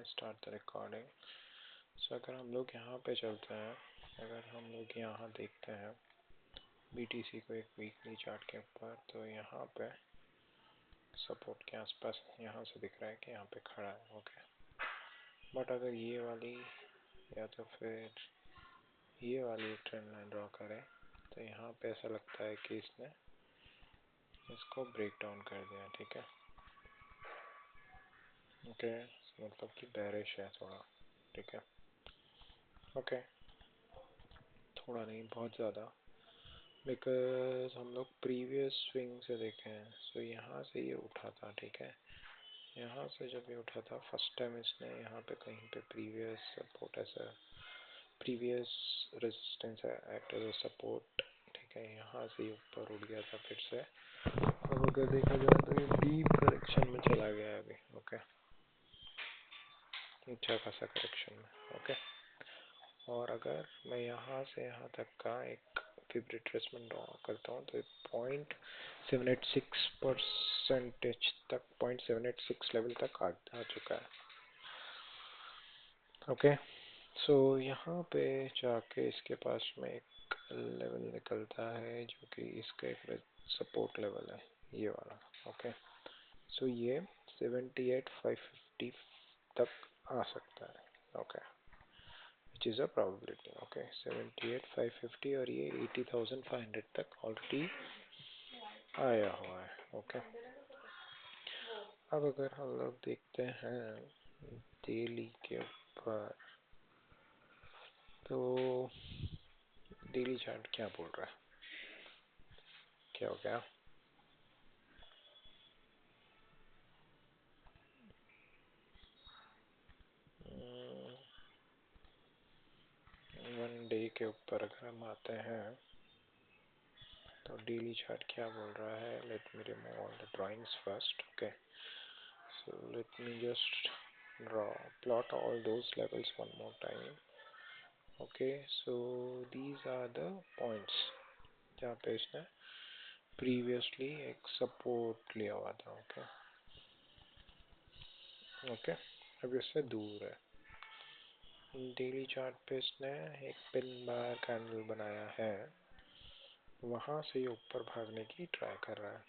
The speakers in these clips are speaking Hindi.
start the recording. So अगर हम लोग यहाँ पे चलते हैं, अगर हम लोग यहाँ देखते हैं BTC को एक वीकली चार्ट के ऊपर, तो यहाँ पे सपोर्ट के आसपास यहाँ से दिख रहा है कि यहाँ पे खड़ा है. ओके, बट अगर ये वाली या तो फिर ये वाली ट्रेंड लाइन ड्रॉ करें तो यहाँ पे ऐसा लगता है कि इसने इसको ब्रेक डाउन कर दिया. ठीक है, ओके, मतलब कि बेरिश है थोड़ा. ठीक है, ओके, थोड़ा नहीं बहुत ज़्यादा, बिकॉज हम लोग प्रीवियस स्विंग से देखे हैं. सो यहाँ से ये उठा था. ठीक है, यहाँ से जब ये उठा था फर्स्ट टाइम, इसने यहाँ पे कहीं पे प्रीवियस सपोर्ट ऐसा previous resistance act as a support. ठीक है, यहाँ से ये ऊपर उठ गया था फिर से. अब अगर देखा जाए तो ये डीप करेक्शन में चला गया है अभी. ओके, अच्छा खासा करेक्शन में. ओके, और अगर मैं यहाँ से यहाँ तक का एक फिब रिट्रेसमेंट ड्रॉ करता हूँ तो 0.786% तक, 0.786 लेवल तक आ चुका है. ओके, सो यहाँ पे जाके इसके पास में एक लेवल निकलता है जो कि इसका एक सपोर्ट लेवल है, ये वाला. ओके, सो ये 78,550 तक आ सकता है. Okay, which is a probability. Okay, 78,550 और ये 80,500 तक ऑलरेडी आया हुआ है. ओके, अब अगर हम लोग देखते हैं डेली के ऊपर, तो डेली चार्ट क्या बोल रहा है, क्या हो गया. वन डे के ऊपर अगर हम आते हैं तो डेली चार्ट क्या बोल रहा है. Let me remove all the drawings first. Okay, so let me just plot all those levels one more time. Okay, so these are the points जहाँ पे इसने previously एक support लिया हुआ था. ओके, ओके, अब इससे दूर है. डेली चार्ट पे इसने एक पिन बार कैंडल बनाया है, वहाँ से ये ऊपर भागने की ट्राई कर रहा है.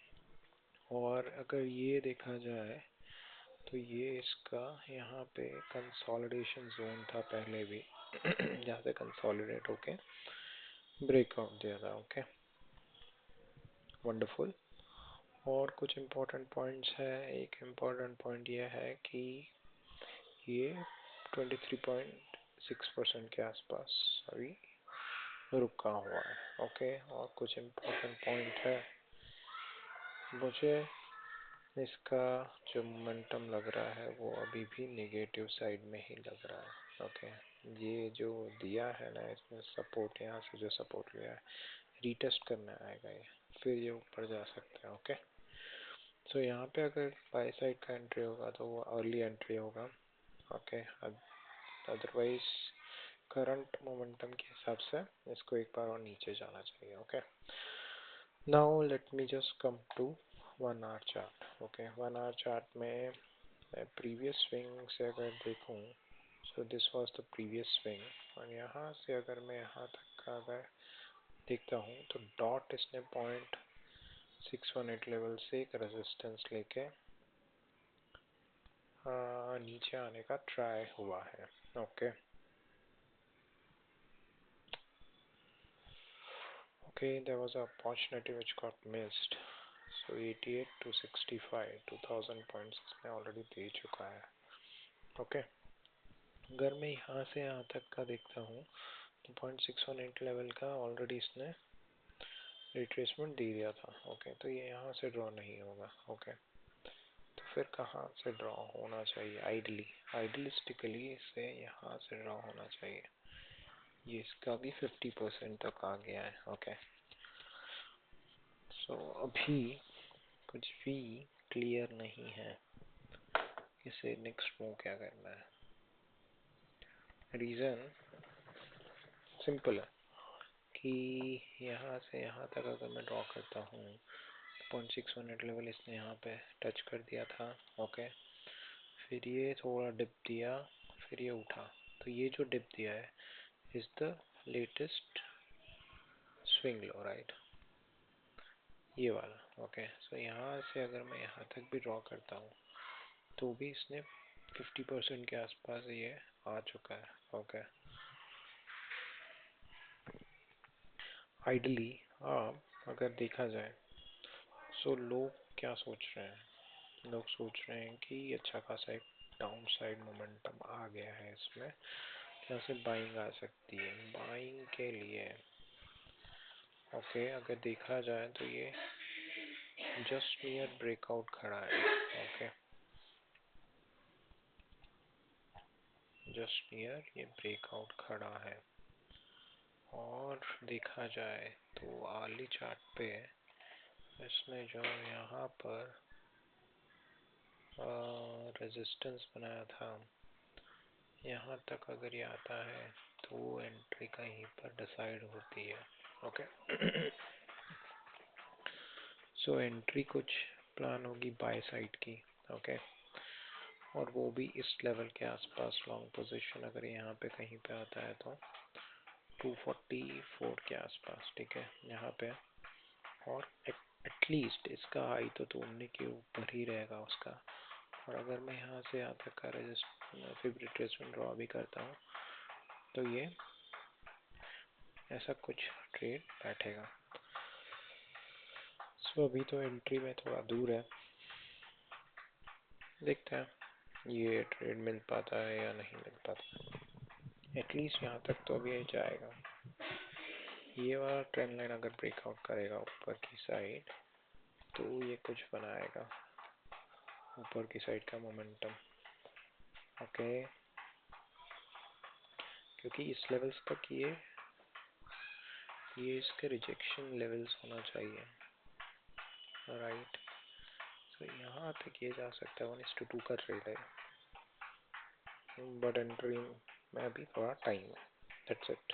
और अगर ये देखा जाए तो ये इसका यहाँ पे कंसोलिडेशन जोन था पहले भी जहाँ से कंसोलिडेट होके ब्रेकआउट दिया था. Okay, wonderful. और कुछ इम्पोर्टेंट पॉइंट्स है. एक इम्पोर्टेंट पॉइंट ये है कि ये 23.6% के आसपास अभी रुका हुआ है. ओके, और कुछ इम्पोर्टेंट पॉइंट है, मुझे इसका जो मोमेंटम लग रहा है वो अभी भी नेगेटिव साइड में ही लग रहा है. ओके, ये जो दिया है ना इसमें सपोर्ट, यहाँ से जो सपोर्ट लिया है रीटेस्ट करने आएगा ये, फिर ये ऊपर जा सकता है. ओके, सो यहाँ पे अगर बाई साइड का एंट्री होगा तो वो अर्ली एंट्री होगा. ओके, अदरवाइज करंट मोमेंटम के हिसाब से इसको एक बार और नीचे जाना चाहिए. Okay, now let me just come to 1 hour chart. Okay, 1 hour chart में प्रीवियस स्विंग से अगर देखूं, so this was the previous swing, और यहाँ से अगर मैं यहाँ तक का अगर देखता हूँ तो डॉट इसने 0.618 लेवल से एक रेजिस्टेंस लेके नीचे आने का ट्राई हुआ है. Okay, okay, there was an opportunity which got missed. So 88 to 65, 2000 points इसने ऑलरेडी दे चुका है. ओके, अगर मैं यहाँ से यहाँ तक का देखता हूँ तो 0.618 लेवल का ऑलरेडी इसने रिट्रेसमेंट दे दिया था. ओके, तो ये यहाँ से ड्रॉ नहीं होगा. ओके, तो फिर कहाँ से ड्रॉ होना चाहिए. आइडियलिस्टिकली इसे यहाँ से ड्रॉ होना चाहिए. ये इसका भी 50% तक आ गया है. ओके, सो अभी कुछ भी क्लियर नहीं है इसे नेक्स्ट मूव क्या करना है. रीज़न सिंपल है कि यहाँ से यहाँ तक अगर मैं ड्रॉ करता हूँ, 0.618 लेवल इसने यहाँ पे टच कर दिया था. ओके, फिर ये थोड़ा डिप दिया, फिर ये उठा, तो ये जो डिप दिया है is the latest swing low, right, ये वाला। ओके, सो यहाँ से अगर मैं यहाँ तक भी ड्रॉ करता हूँ तो भी इसने 50% के आसपास ये आ चुका है। ओके, आइडली आप अगर देखा जाए, सो लोग क्या सोच रहे हैं, लोग सोच रहे हैं कि अच्छा खासा एक डाउन साइड मोमेंटम आ गया है इसमें, यहाँ से बाइंग आ सकती है। बाइंग के लिए ओके, अगर देखा जाए तो ये जस्ट नियर ब्रेकआउट खड़ा है। ओके, जस्ट नियर ये ब्रेकआउट खड़ा है, और देखा जाए तो आर्ली चार्ट पे इसने जो यहाँ पर रेजिस्टेंस बनाया था, यहाँ तक अगर ये आता है तो एंट्री कहीं पर डिसाइड होती है। ओके, सो एंट्री कुछ प्लान होगी बाय साइड की। ओके, और वो भी इस लेवल के आसपास लॉन्ग पोजीशन अगर यहाँ पे कहीं पे आता है तो 244 के आसपास, ठीक है, यहाँ पे। और एटलीस्ट इसका हाई तो तोड़ने के ऊपर ही रहेगा उसका। और अगर मैं यहाँ से यहाँ तक का फिर रिट्रेसमेंट ड्रॉ भी करता हूँ तो ये ऐसा कुछ ट्रेड बैठेगा। सो अभी तो एंट्री में थोड़ा दूर है, देखते हैं ये ट्रेड मिल पाता है या नहीं मिल पाता। एटलीस्ट यहाँ तक तो अभी जाएगा। ये वाला ट्रेंड लाइन अगर ब्रेकआउट करेगा ऊपर की साइड तो ये कुछ बनाएगा ऊपर की साइड का मोमेंटम। ओके, क्योंकि इस लेवल्स तक ये इसके रिजेक्शन लेवल्स होना चाहिए, राइट। तो यहाँ तक ये जा सकता है, 1:2 का ट्रेड है, बट एंट्री में अभी थोड़ा टाइम है, दैट्स इट।